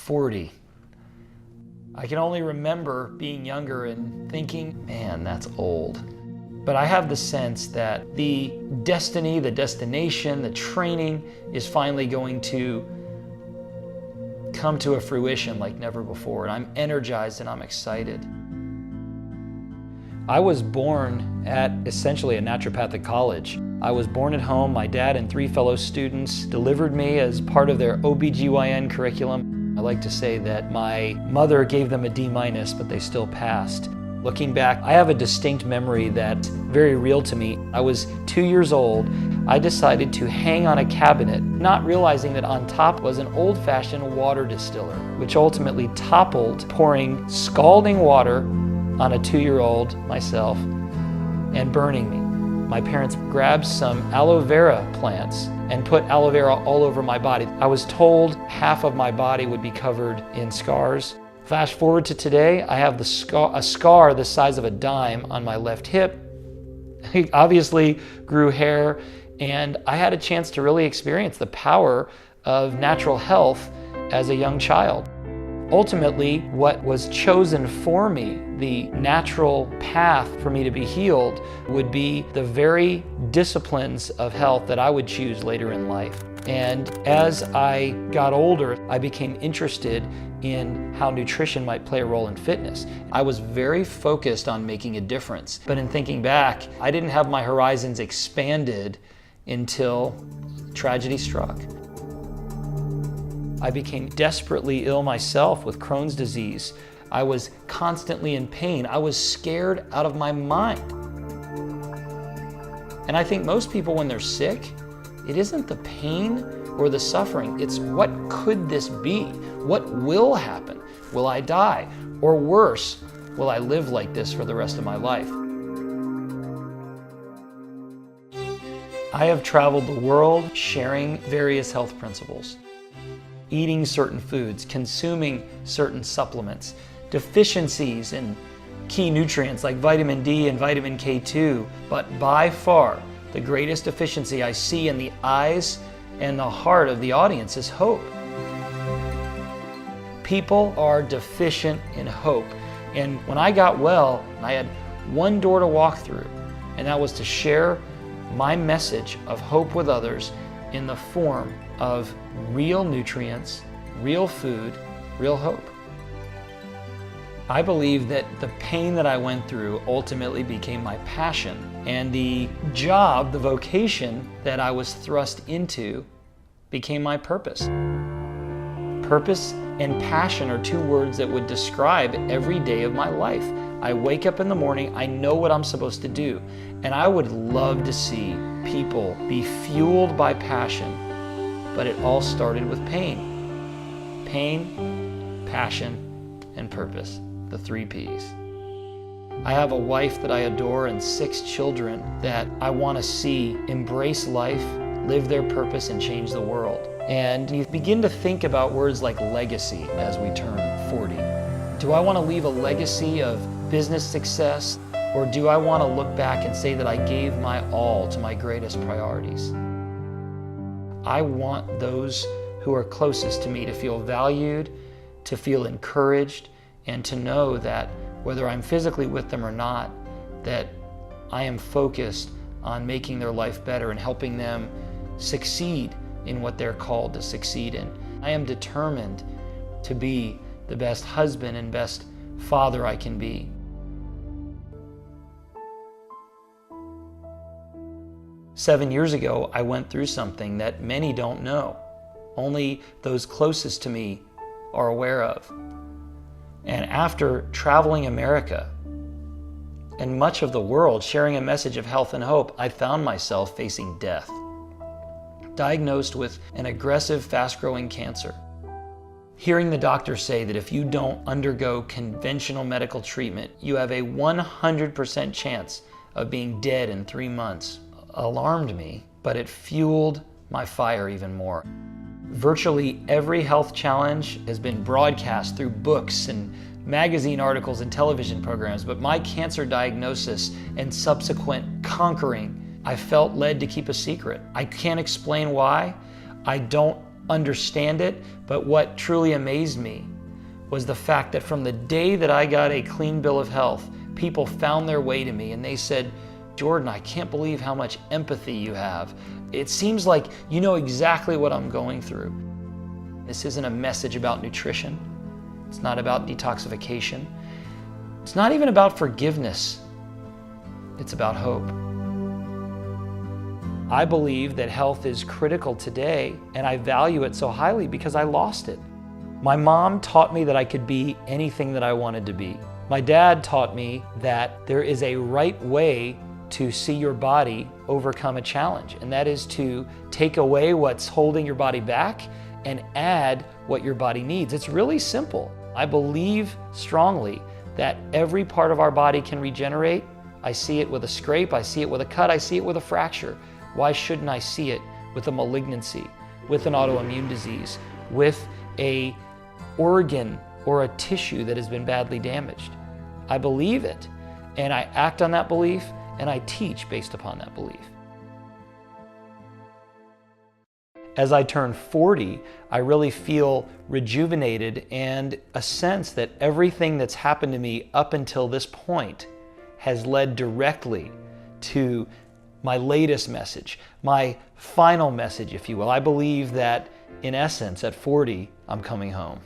40. I can only remember being younger and thinking, man, that's old. But I have the sense that the destiny, the destination, the training is finally going to come to a fruition like never before. And I'm energized and I'm excited. I was born at essentially a naturopathic college. I was born at home. My dad and 3 fellow students delivered me as part of their OBGYN curriculum. I like to say that my mother gave them a D-, but they still passed. Looking back, I have a distinct memory that's very real to me. I was 2 years old. I decided to hang on a cabinet, not realizing that on top was an old-fashioned water distiller, which ultimately toppled, pouring scalding water on a 2-year-old, myself, and burning me. My parents grabbed some aloe vera plants and put aloe vera all over my body. I was told half of my body would be covered in scars. Flash forward to today, I have a scar the size of a dime on my left hip. I obviously grew hair, and I had a chance to really experience the power of natural health as a young child. Ultimately, what was chosen for me, the natural path for me to be healed, would be the very disciplines of health that I would choose later in life. And as I got older, I became interested in how nutrition might play a role in fitness. I was very focused on making a difference. But in thinking back, I didn't have my horizons expanded until tragedy struck. I became desperately ill myself with Crohn's disease. I was constantly in pain. I was scared out of my mind. And I think most people, when they're sick, it isn't the pain or the suffering, it's what could this be? What will happen? Will I die? Or worse, will I live like this for the rest of my life? I have traveled the world sharing various health principles. Eating certain foods, consuming certain supplements, deficiencies in key nutrients like vitamin D and vitamin K2, but by far the greatest deficiency I see in the eyes and the heart of the audience is hope. People are deficient in hope. And when I got well, I had one door to walk through, and that was to share my message of hope with others in the form of real nutrients, real food, real hope. I believe that the pain that I went through ultimately became my passion, and the job, the vocation that I was thrust into became my purpose. Purpose and passion are 2 words that would describe every day of my life. I wake up in the morning, I know what I'm supposed to do, and I would love to see people be fueled by passion, but it all started with pain. Pain, passion, and purpose, the 3 Ps. I have a wife that I adore and 6 children that I want to see embrace life, live their purpose, and change the world. And you begin to think about words like legacy as we turn 40. Do I want to leave a legacy of business success, or do I want to look back and say that I gave my all to my greatest priorities? I want those who are closest to me to feel valued, to feel encouraged, and to know that whether I'm physically with them or not, that I am focused on making their life better and helping them succeed in what they're called to succeed in. I am determined to be the best husband and best father I can be. Seven years ago, I went through something that many don't know. Only those closest to me are aware of. And after traveling America and much of the world sharing a message of health and hope, I found myself facing death. Diagnosed with an aggressive, fast-growing cancer. Hearing the doctor say that if you don't undergo conventional medical treatment, you have a 100% chance of being dead in 3 months alarmed me, but it fueled my fire even more. Virtually every health challenge has been broadcast through books and magazine articles and television programs, but my cancer diagnosis and subsequent conquering, I felt led to keep a secret. I can't explain why. I don't understand it, but what truly amazed me was the fact that from the day that I got a clean bill of health, people found their way to me and they said, "Jordan, I can't believe how much empathy you have. It seems like you know exactly what I'm going through." This isn't a message about nutrition. It's not about detoxification. It's not even about forgiveness. It's about hope. I believe that health is critical today, and I value it so highly because I lost it. My mom taught me that I could be anything that I wanted to be. My dad taught me that there is a right way to see your body overcome a challenge, and that is to take away what's holding your body back and add what your body needs. It's really simple. I believe strongly that every part of our body can regenerate. I see it with a scrape, I see it with a cut, I see it with a fracture. Why shouldn't I see it with a malignancy, with an autoimmune disease, with a organ or a tissue that has been badly damaged? I believe it, and I act on that belief, and I teach based upon that belief. As I turn 40, I really feel rejuvenated and a sense that everything that's happened to me up until this point has led directly to my latest message, my final message, if you will. I believe that, in essence, at 40, I'm coming home.